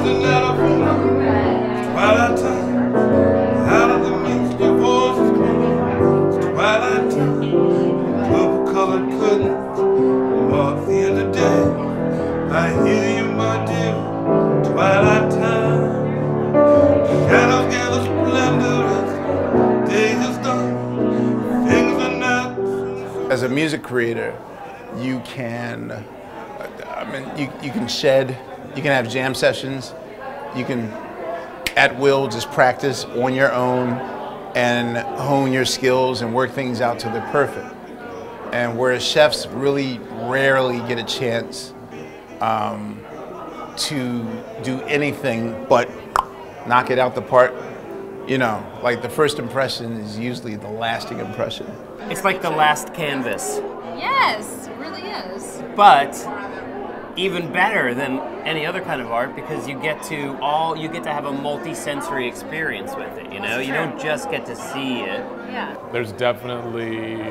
Twilight time, out of the mist, your voice is calling. Twilight time, purple-colored curtain marks the end of day. I hear you, my dear. Twilight time, shadows gather splendor as day is done. Things are not. As a music creator, you can, you can shed, you can have jam sessions, you can at will just practice on your own and hone your skills and work things out till they're perfect. And whereas chefs really rarely get a chance to do anything but knock it out the park, you know, like the first impression is usually the lasting impression. It's like the last canvas. Yes, it really is. But even better than any other kind of art because you get to have a multi-sensory experience with it, you know? You don't just get to see it. Yeah. There's definitely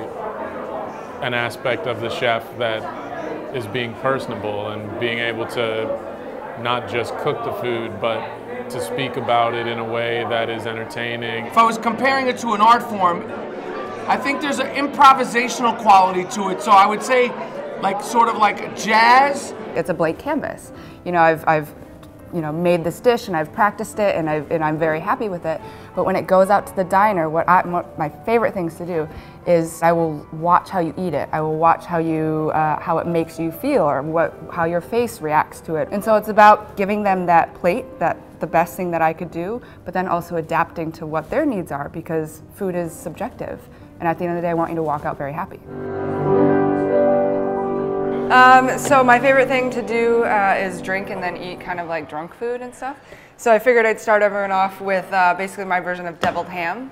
an aspect of the chef that is being personable and being able to not just cook the food, but to speak about it in a way that is entertaining. If I was comparing it to an art form, I think there's an improvisational quality to it. So I would say like sort of like jazz. It's a blank canvas. You know, I've made this dish and I've practiced it and I'm very happy with it. But when it goes out to the diner, what my favorite things to do is I will watch how you eat it. I will watch how it makes you feel or how your face reacts to it. And so it's about giving them that plate, the best thing that I could do, but then also adapting to what their needs are because food is subjective. And at the end of the day, I want you to walk out very happy. So my favorite thing to do is drink and then eat kind of like drunk food and stuff. So I figured I'd start everyone off with basically my version of deviled ham.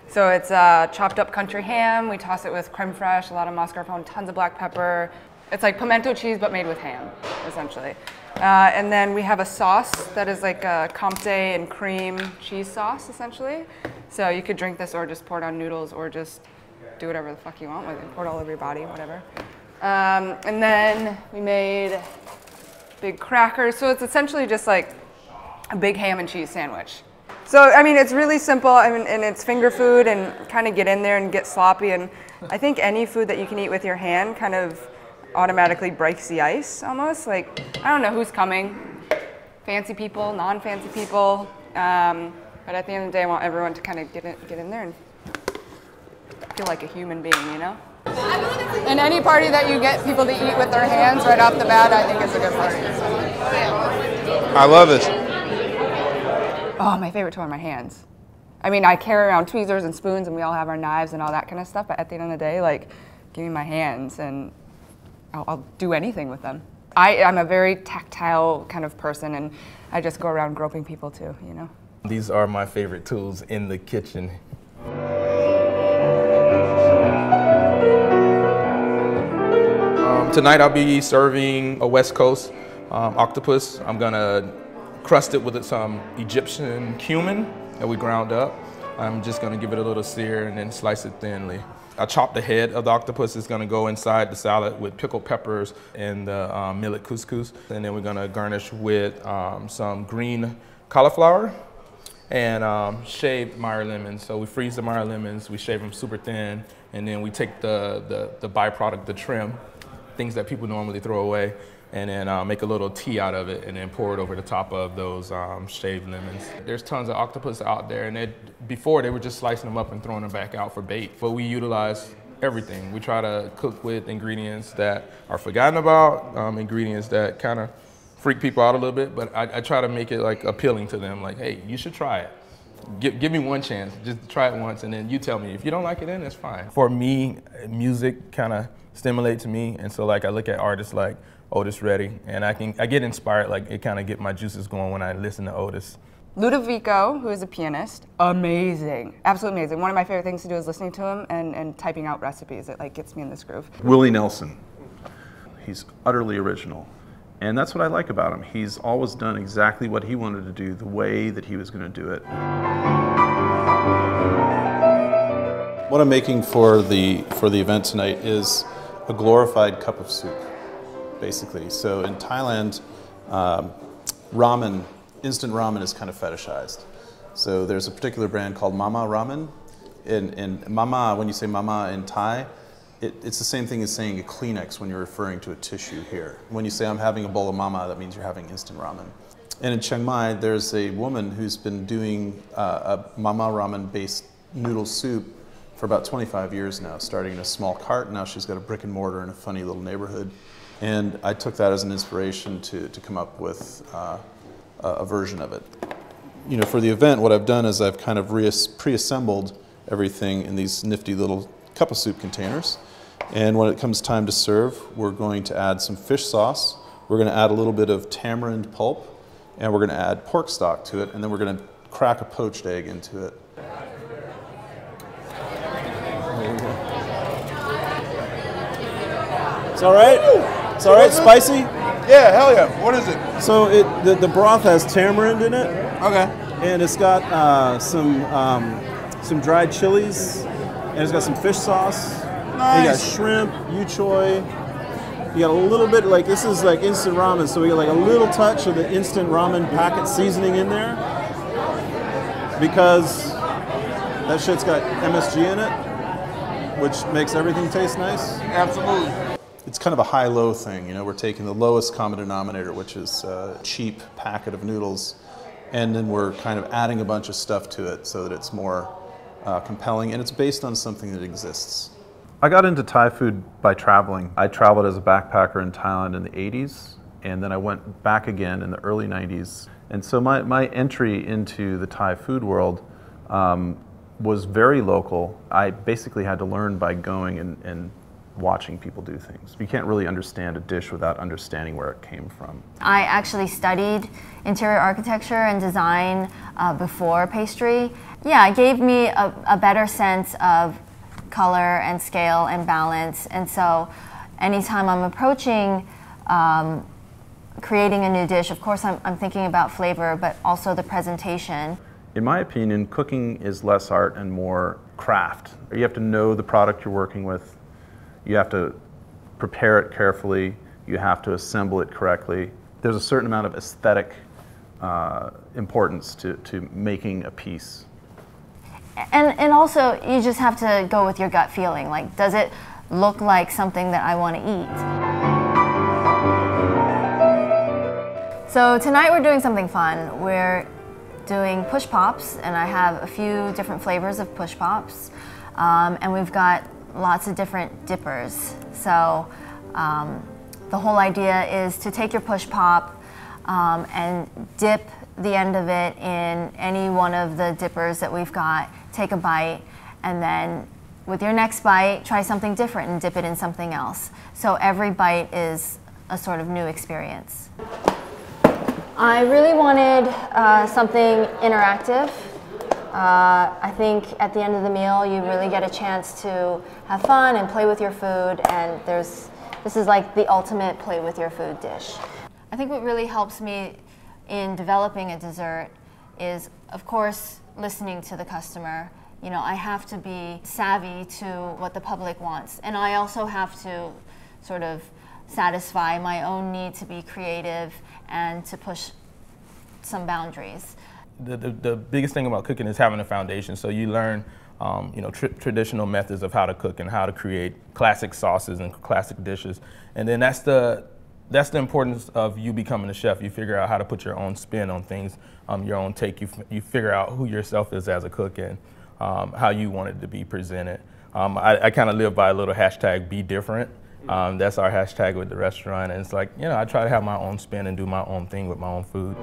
So it's chopped up country ham. We toss it with creme fraiche, a lot of mascarpone, tons of black pepper. It's like pimento cheese but made with ham, essentially. And then we have a sauce that is like a Comte and cream cheese sauce, essentially. So you could drink this or just pour it on noodles or just do whatever the fuck you want with it. Pour it all over your body, whatever. And then we made big crackers. So it's essentially just like a big ham and cheese sandwich. So, I mean, it's really simple. I mean, and it's finger food and kind of get in there and get sloppy. And I think any food that you can eat with your hand kind of automatically breaks the ice almost. Like, I don't know who's coming. Fancy people, non-fancy people. But at the end of the day, I want everyone to kind of get in there and feel like a human being, you know? And any party that you get people to eat with their hands right off the bat, I think is a good party. I love it. Oh, my favorite tool are my hands. I mean, I carry around tweezers and spoons and we all have our knives and all that kind of stuff, but at the end of the day, like, give me my hands and I'll do anything with them. I'm a very tactile kind of person and I just go around groping people too, you know? These are my favorite tools in the kitchen. Tonight I'll be serving a West Coast octopus. I'm gonna crust it with some Egyptian cumin that we ground up. I'm just gonna give it a little sear and then slice it thinly. I chopped the head of the octopus. It's gonna go inside the salad with pickled peppers and the millet couscous. And then we're gonna garnish with some green cauliflower and shaved Meyer lemons. So we freeze the Meyer lemons, we shave them super thin, and then we take the byproduct, the trim, things that people normally throw away, and then make a little tea out of it and then pour it over the top of those shaved lemons. There's tons of octopus out there, and before they were just slicing them up and throwing them back out for bait. But we utilize everything. We try to cook with ingredients that are forgotten about, ingredients that kind of freak people out a little bit, but I try to make it like appealing to them, like, hey, you should try it. Give me one chance, just try it once, and then you tell me. If you don't like it, then it's fine. For me, music kind of stimulates me, and so like I look at artists like Otis Redding, and I get inspired, like it kind of get my juices going when I listen to Otis. Ludovico, who is a pianist, amazing, absolutely amazing. One of my favorite things to do is listening to him and typing out recipes. It like gets me in this groove. Willie Nelson, he's utterly original. And that's what I like about him. He's always done exactly what he wanted to do, the way that he was going to do it. What I'm making for the event tonight is a glorified cup of soup, basically. So in Thailand, ramen instant ramen is kind of fetishized. So there's a particular brand called Mama Ramen. And Mama, when you say Mama in Thai, it's the same thing as saying a Kleenex when you're referring to a tissue here. When you say I'm having a bowl of Mama, that means you're having instant ramen. And in Chiang Mai, there's a woman who's been doing a Mama Ramen-based noodle soup for about 25 years now, starting in a small cart. Now she's got a brick and mortar in a funny little neighborhood. And I took that as an inspiration to come up with a version of it. You know, for the event, what I've done is I've kind of pre-assembled everything in these nifty little cup of soup containers. And when it comes time to serve, we're going to add some fish sauce. We're going to add a little bit of tamarind pulp, and we're going to add pork stock to it, and then we're going to crack a poached egg into it. It's all right? It's all right? Spicy? Yeah, hell yeah. What is it? So the broth has tamarind in it. Okay. And it's got some dried chilies, and it's got some fish sauce. Nice. And you got shrimp, yu choy. You got a little bit, like, this is like instant ramen, so we got like a little touch of the instant ramen packet seasoning in there, because that shit's got MSG in it, which makes everything taste nice. Absolutely. It's kind of a high-low thing, you know. We're taking the lowest common denominator, which is a cheap packet of noodles, and then we're kind of adding a bunch of stuff to it so that it's more compelling, and it's based on something that exists. I got into Thai food by traveling. I traveled as a backpacker in Thailand in the 80s, and then I went back again in the early 90s. And so my entry into the Thai food world was very local. I basically had to learn by going and watching people do things. You can't really understand a dish without understanding where it came from. I actually studied interior architecture and design before pastry. Yeah, it gave me a better sense of color and scale and balance, and so anytime I'm approaching creating a new dish, of course I'm thinking about flavor, but also the presentation. In my opinion, cooking is less art and more craft. You have to know the product you're working with. You have to prepare it carefully. You have to assemble it correctly. There's a certain amount of aesthetic importance to making a piece. And also, you just have to go with your gut feeling. Like, does it look like something that I want to eat? So tonight we're doing something fun. We're doing push pops, and I have a few different flavors of push pops. And we've got lots of different dippers. So the whole idea is to take your push pop and dip the end of it in any one of the dippers that we've got, take a bite, and then with your next bite, try something different and dip it in something else. So every bite is a sort of new experience. I really wanted something interactive. I think at the end of the meal, you really get a chance to have fun and play with your food, and this is like the ultimate play with your food dish. I think what really helps me in developing a dessert is, of course, listening to the customer. You know, I have to be savvy to what the public wants, and I also have to sort of satisfy my own need to be creative and to push some boundaries. The biggest thing about cooking is having a foundation, so you learn traditional methods of how to cook and how to create classic sauces and classic dishes, and then that's the importance of you becoming a chef. You figure out how to put your own spin on things, your own take. You figure out who yourself is as a cook and how you want it to be presented. I kind of live by a little hashtag be different. That's our hashtag with the restaurant, and it's like, I try to have my own spin and do my own thing with my own food.